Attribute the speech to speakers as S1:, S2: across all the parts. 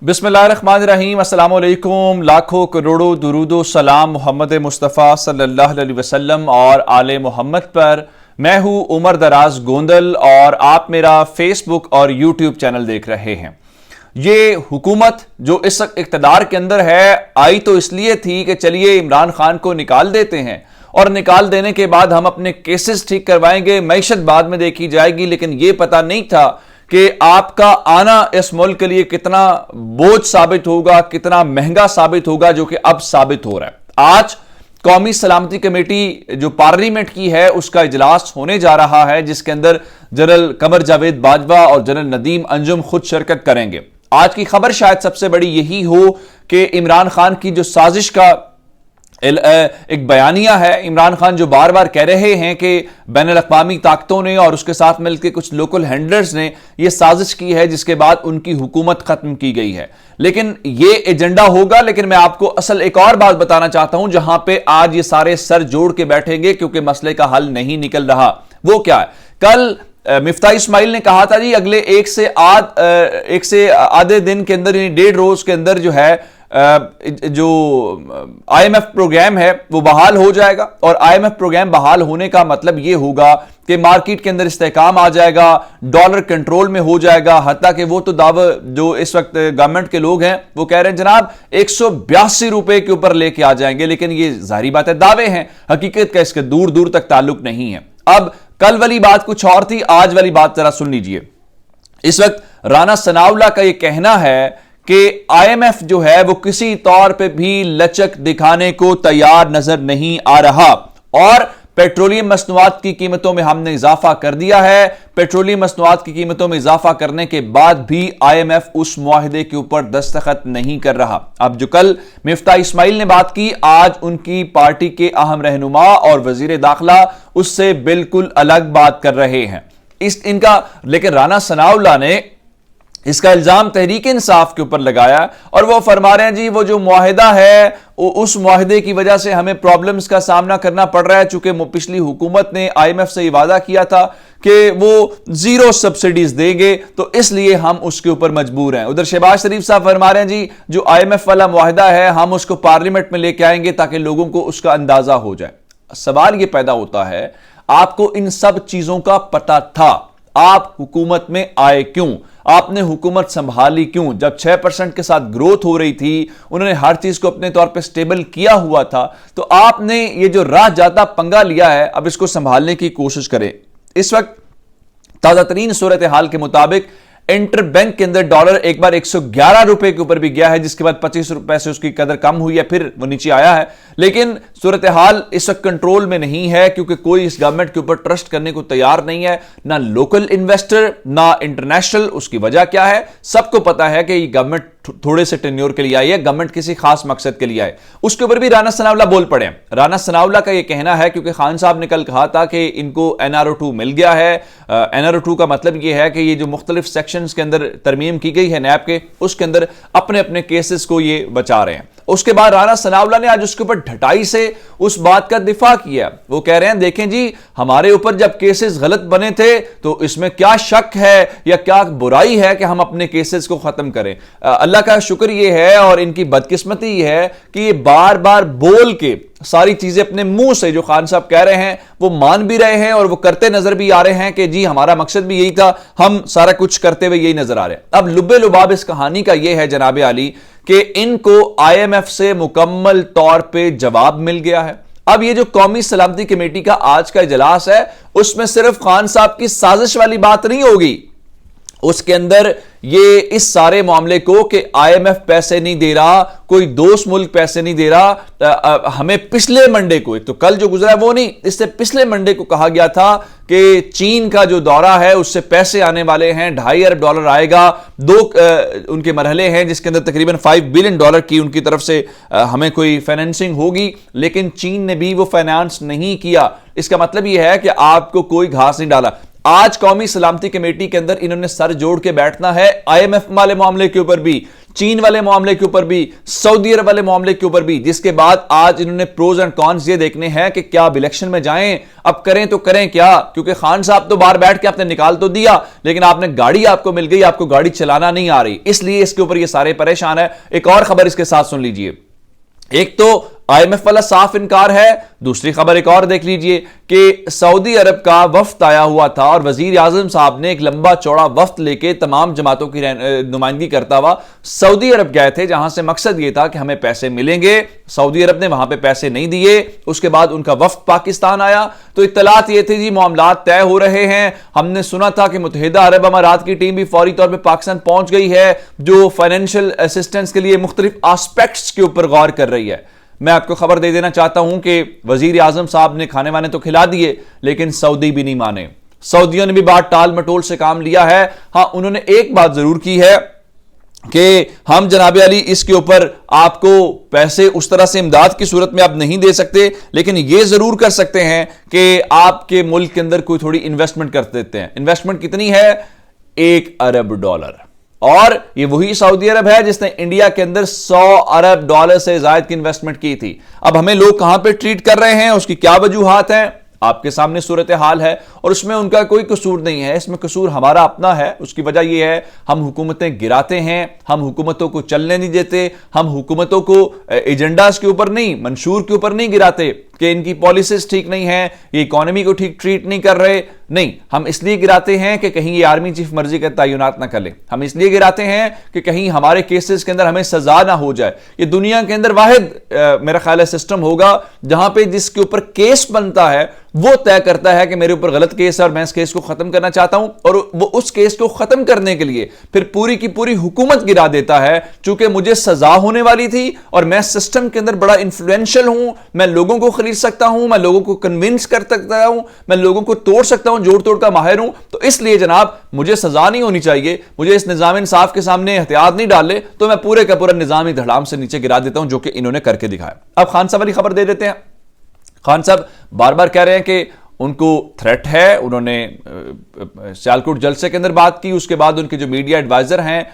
S1: बिस्मिल्लाहिर्रहमानिर्रहीम, अस्सलाम वालेकुम। लाखों करोड़ों दुरूदो सलाम मोहम्मद मुस्तफ़ा सल्लल्लाहु अलैहि वसल्लम और आले मोहम्मद पर। मैं हूं उमर दराज गोंदल और आप मेरा फेसबुक और यूट्यूब चैनल देख रहे हैं। ये हुकूमत जो इस इक़्तिदार के अंदर है आई तो इसलिए थी कि चलिए इमरान खान को निकाल देते हैं और निकाल देने के बाद हम अपने केसेस ठीक करवाएंगे, मईशत बाद में देखी जाएगी। लेकिन यह पता नहीं था कि आपका आना इस मुल्क के लिए कितना बोझ साबित होगा, कितना महंगा साबित होगा, जो कि अब साबित हो रहा है। आज कौमी सलामती कमेटी जो पार्लियामेंट की है उसका इजलास होने जा रहा है, जिसके अंदर जनरल कमर जावेद बाजवा और जनरल नदीम अंजुम खुद शिरकत करेंगे। आज की खबर शायद सबसे बड़ी यही हो कि इमरान खान की जो साजिश का एक बयानिया है, इमरान खान जो बार बार कह रहे हैं कि बैनुल अक़वामी ताकतों ने और उसके साथ मिलकर कुछ लोकल हैंडलर्स ने यह साजिश की है जिसके बाद उनकी हुकूमत खत्म की गई है। लेकिन यह एजेंडा होगा। लेकिन मैं आपको असल एक और बात बताना चाहता हूं जहां पे आज ये सारे सर जोड़ के बैठेंगे क्योंकि मसले का हल नहीं निकल रहा। वो क्या है? कल मिफ्ता इस्माइल ने कहा था जी अगले एक से आधे दिन के अंदर, 1.5 रोज के अंदर जो है जो आईएमएफ प्रोग्राम है वो बहाल हो जाएगा। और आईएमएफ प्रोग्राम बहाल होने का मतलब ये होगा कि मार्केट के अंदर इस्तेहकाम आ जाएगा, डॉलर कंट्रोल में हो जाएगा। हत्ता कि वो तो दावा जो इस वक्त गवर्नमेंट के लोग हैं वो कह रहे हैं जनाब 182 रुपए के ऊपर लेके आ जाएंगे। लेकिन ये जाहिर बात है दावे हैं, हकीकत का इसके दूर दूर तक ताल्लुक नहीं है। अब कल वाली बात कुछ और थी, आज वाली बात जरा सुन लीजिए। इस वक्त राना सनाउल्लाह का यह कहना है कि आईएमएफ जो है वो किसी तौर पे भी लचक दिखाने को तैयार नजर नहीं आ रहा और पेट्रोलियम मसनूआत की कीमतों में हमने इजाफा कर दिया है। पेट्रोलियम मसनूआत की कीमतों में इजाफा करने के बाद भी आईएमएफ उस मुआहिदे के ऊपर दस्तखत नहीं कर रहा। अब जो कल मिफ्ता इस्माइल ने बात की, आज उनकी पार्टी के अहम रहनुमा और वजीर दाखिला उससे बिल्कुल अलग बात कर रहे हैं। लेकिन राना सनाउल्लाह ने इसका इल्जाम तहरीक इंसाफ के ऊपर लगाया और वो फरमा रहे हैं जी वो जो मुआहिदा है उस मुआहिदे की वजह से हमें प्रॉब्लम्स का सामना करना पड़ रहा है, चूंकि पिछली हुकूमत ने आईएमएफ से वादा किया था कि वो 0 सब्सिडीज देंगे तो इसलिए हम उसके ऊपर मजबूर हैं। उधर शहबाज शरीफ साहब फरमा रहे हैं जी जो आईएमएफ वाला मुआहिदा है हम उसको पार्लियामेंट में लेके आएंगे ताकि लोगों को उसका अंदाजा हो जाए। सवाल यह पैदा होता है, आपको इन सब चीजों का पता था, आप हुकूमत में आए क्यों? आपने हुकूमत संभाली क्यों? जब 6% के साथ ग्रोथ हो रही थी, उन्होंने हर चीज को अपने तौर पे स्टेबल किया हुआ था, तो आपने ये जो राह जाता पंगा लिया है अब इसको संभालने की कोशिश करें। इस वक्त ताजा तरीन सूरत हाल के मुताबिक इंटर बैंक के अंदर डॉलर एक बार 111 रुपए के ऊपर भी गया है, जिसके बाद 25 रुपए से उसकी कदर कम हुई है, फिर वो नीचे आया है। लेकिन सूरत हाल इस वक्त कंट्रोल में नहीं है क्योंकि कोई इस गवर्नमेंट के ऊपर ट्रस्ट करने को तैयार नहीं है, ना लोकल इन्वेस्टर ना इंटरनेशनल। उसकी वजह क्या है? सबको पता है कि ये गवर्नमेंट थोड़े से टेन्योर के लिए आई है, गवर्नमेंट किसी खास मकसद के लिए आए। उसके ऊपर भी राना सनाउल्लाह बोल पड़े। राना सनाउल्लाह का यह कहना है क्योंकि खान साहब ने कल कहा था कि इनको NRO2 मिल गया है। NRO2 का मतलब यह है कि ये जो मुख्तलिफ सेक्शंस के अंदर तरमीम की गई है नैब के, उसके अंदर अपने अपने केसेस को ये बचा रहे हैं। उसके बाद राना सनाउल्लाह ने आज उसके ऊपर ढटाई से उस बात का दिफा किया। वो कह रहे हैं देखें जी हमारे ऊपर जब केसेस गलत बने थे तो इसमें क्या शक है या क्या बुराई है कि हम अपने केसेस को खत्म करें। अल्लाह का शुक्र ये है और इनकी बदकिस्मती ये है कि ये बार बार बोल के सारी चीजें अपने मुंह से जो खान साहब कह रहे हैं वो मान भी रहे हैं और वो करते नजर भी आ रहे हैं कि जी हमारा मकसद भी यही था, हम सारा कुछ करते हुए यही नजर आ रहे हैं। अब लुब्बे लुबाब इस कहानी का यह है जनाब आली कि इनको आईएमएफ से मुकम्मल तौर पे जवाब मिल गया है। अब ये जो कौमी सलामती कमेटी का आज का इजलास है उसमें सिर्फ खान साहब की साजिश वाली बात नहीं होगी, उसके अंदर ये इस सारे मामले को कि आईएमएफ पैसे नहीं दे रहा, कोई दोस्त मुल्क पैसे नहीं दे रहा। हमें पिछले मंडे को, एक तो कल जो गुजरा है वो नहीं, इससे पिछले मंडे को कहा गया था कि चीन का जो दौरा है उससे पैसे आने वाले हैं, $2.5 अरब आएगा। 2 उनके मरहले हैं जिसके अंदर तकरीबन $5 बिलियन की उनकी तरफ से हमें कोई फाइनेंसिंग होगी, लेकिन चीन ने भी वो फाइनेंस नहीं किया। इसका मतलब यह है कि आपको कोई घास नहीं डाला। आज कौमी सलामती कमेटी के अंदर इन्होंने सर जोड़ के बैठना है आईएमएफ वाले मामले के ऊपर भी, चीन वाले मामले के ऊपर भी, सऊदी अरब वाले मामले के ऊपर भी, जिसके बाद आज इन्होंने प्रोज एंड कॉन्स ये देखने हैं कि क्या अब इलेक्शन में जाएं, अब करें तो करें क्या, क्योंकि खान साहब तो बाहर बैठ के आपने निकाल तो दिया, लेकिन आपने गाड़ी आपको मिल गई, आपको गाड़ी चलाना नहीं आ रही, इसलिए इसके ऊपर ये सारे परेशान है। एक और खबर इसके साथ सुन लीजिए। एक तो आईएमएफ वाला साफ इनकार है, दूसरी खबर एक और देख लीजिए कि सऊदी अरब का वफ्द आया हुआ था और वजीर आजम साहब ने एक लंबा चौड़ा वफ्द लेके तमाम जमातों की नुमाइंदगी करता हुआ सऊदी अरब गए थे, जहां से मकसद यह था कि हमें पैसे मिलेंगे। सऊदी अरब ने वहां पे पैसे नहीं दिए, उसके बाद उनका वफ्द पाकिस्तान आया तो इत्तलात ये थी जी मामला तय हो रहे हैं। हमने सुना था कि मुत्तहिदा अरब अमारात की टीम भी फौरी तौर पर पाकिस्तान पहुंच गई है, जो फाइनेंशियल असिस्टेंस के लिए मुख्तलिफ एस्पेक्ट्स के ऊपर गौर कर रही है। मैं आपको खबर दे देना चाहता हूं कि वजीर आजम साहब ने खाने वाने तो खिला दिए, लेकिन सऊदी भी नहीं माने। सऊदियों ने भी बात टाल मटोल से काम लिया है। हां, उन्होंने एक बात जरूर की है कि हम जनाब अली इसके ऊपर आपको पैसे उस तरह से इमदाद की सूरत में आप नहीं दे सकते, लेकिन यह जरूर कर सकते हैं कि आपके मुल्क के अंदर कोई थोड़ी इन्वेस्टमेंट कर देते हैं। इन्वेस्टमेंट कितनी है? $1 अरब। और ये वही सऊदी अरब है जिसने इंडिया के अंदर $100 अरब से ज्यादा की इन्वेस्टमेंट की थी। अब हमें लोग कहां पे ट्रीट कर रहे हैं, उसकी क्या वजूहात हैं, आपके सामने सूरत हाल है, और उसमें उनका कोई कसूर नहीं है, इसमें कसूर हमारा अपना है। उसकी वजह यह है हम हुकूमतें गिराते हैं, हम हुकूमतों को चलने नहीं देते, हम हुकूमतों को एजेंडास के ऊपर नहीं, मंशूर के ऊपर नहीं गिराते कि इनकी पॉलिसीज ठीक नहीं है, ये इकोनॉमी को ठीक ट्रीट नहीं कर रहे। नहीं, हम इसलिए गिराते हैं कि कहीं ये आर्मी चीफ मर्जी का तयनात ना कर ले। हम इसलिए गिराते हैं कि कहीं हमारे केसेस के अंदर हमें सजा ना हो जाए। ये दुनिया के अंदर वाहिद मेरा ख्याल है सिस्टम होगा जहां पे जिसके ऊपर केस बनता है वो तय करता है कि मेरे ऊपर गलत केस है और मैं इस केस को खत्म करना चाहता हूं, और वो उस केस को खत्म करने के लिए फिर पूरी की पूरी हुकूमत गिरा देता है। चूंकि मुझे सजा होने वाली थी और मैं सिस्टम के अंदर बड़ा इन्फ्लुएंशियल हूं, मैं लोगों को खरीद सकता हूं, मैं लोगों को कन्विंस कर सकता हूं, मैं लोगों को तोड़ सकता हूं, जोड़ तोड़ का माहिर हूं, तो इसलिए जनाब मुझे सजा नहीं होनी चाहिए। मुझे इस निजाम इंसाफ के सामने एहतियात नहीं डाले तो मैं पूरे का पूरा निजाम ही धड़ाम से नीचे गिरा देता हूं, जो कि इन्होंने करके दिखाया। अब खान साहब वाली खबर दे देते हैं। खान साहब बार बार कह रहे हैं कि उनको थ्रेट है। उन्होंने सियालकोट जलसे के अंदर बात की, उसके बाद उनके जो मीडिया एडवाइजर हैं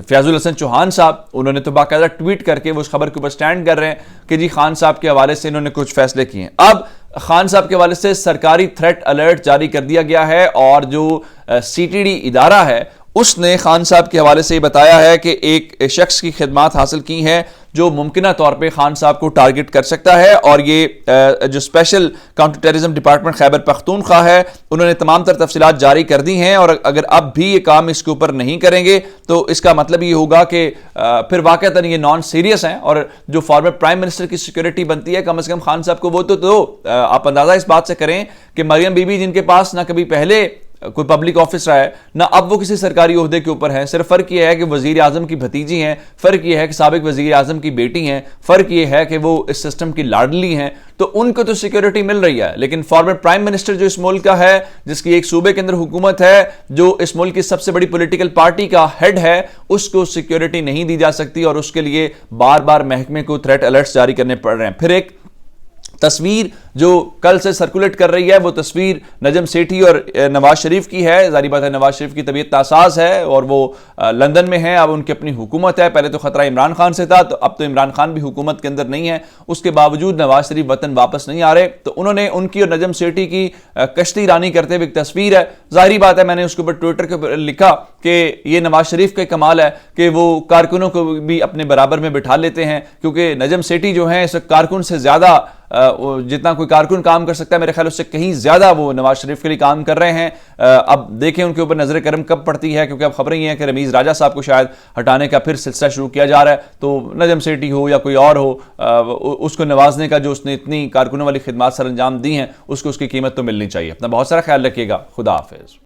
S1: फयाजुल हसन चौहान साहब, उन्होंने तो बाकायदा ट्वीट करके वो उस खबर के ऊपर स्टैंड कर रहे हैं कि जी खान साहब के हवाले से इन्होंने कुछ फैसले किए हैं। अब खान साहब के हवाले से सरकारी थ्रेट अलर्ट जारी कर दिया गया है, और जो सीटीडी इदारा है उसने खान साहब के हवाले से बताया है कि एक शख्स की खिदमात हासिल की हैं जो मुमकिना तौर पे खान साहब को टारगेट कर सकता है, और ये जो special counter terrorism department Khyber Pakhtunkhwa है उन्होंने तमाम तर तफसीलात जारी कर दी हैं, और अगर अब भी ये काम इसके ऊपर नहीं करेंगे तो इसका मतलब ये होगा कि फिर वाकईतन ये नॉन सीरियस हैं, और जो फॉर्मर प्राइम मिनिस्टर की सिक्योरिटी बनती है कम से कम खान साहब को वो तो आप अंदाजा इस बात से करें कि मरियम बीबी जिनके पास ना कभी पहले कोई पब्लिक ऑफिस रहा है ना अब वो किसी सरकारी ओहदे के ऊपर है, सिर्फ फर्क यह है कि वजीर आजम की भतीजी हैं, फर्क यह है कि साबिक वजीर आजम की बेटी हैं, फर्क यह है कि वो इस सिस्टम की लाडली हैं, तो उनको तो सिक्योरिटी मिल रही है। लेकिन फॉर्मर प्राइम मिनिस्टर जो इस मुल्क का है, जिसकी एक सूबे के अंदर हुकूमत है, जो इस मुल्क की सबसे बड़ी पॉलिटिकल पार्टी का हेड है, उसको सिक्योरिटी नहीं दी जा सकती, और उसके लिए बार बार महकमे को थ्रेट अलर्ट्स जारी करने पड़ रहे हैं। फिर एक तस्वीर जो कल से सर्कुलेट कर रही है वो तस्वीर नजम सेठी और नवाज शरीफ की है। जारी बात है नवाज शरीफ की तबीयत नासाज है और वो लंदन में है, अब उनकी अपनी हुकूमत है। पहले तो खतरा इमरान खान से था, तो अब तो इमरान खान भी हुकूमत के अंदर नहीं है, उसके बावजूद नवाज शरीफ वतन वापस नहीं आ रहे, तो उन्होंने उनकी और नजम सेठी की कश्ती रानी करते हुए एक तस्वीर है। जाहिर बात है मैंने उसके ऊपर ट्विटर के ऊपर लिखा कि ये नवाज शरीफ का कमाल है कि वो कारकुनों को भी अपने बराबर में बिठा लेते हैं, क्योंकि नजम सेठी जो है इस कारकुन से ज्यादा जितना कोई कारकुन काम कर सकता है मेरे ख्याल उससे कहीं ज्यादा वो नवाज शरीफ के लिए काम कर रहे हैं। अब देखें उनके ऊपर नजर करम कब पड़ती है, क्योंकि अब खबरें ये हैं कि रमीज राजा साहब को शायद हटाने का फिर सिलसिला शुरू किया जा रहा है, तो नजम सेठी हो या कोई और हो, उसको नवाजने का जो उसने इतनी कारकुनों वाली खिदमात सर अंजाम दी हैं उसको उसकी कीमत तो मिलनी चाहिए। अपना बहुत सारा ख्याल रखिएगा। खुदा हाफिज।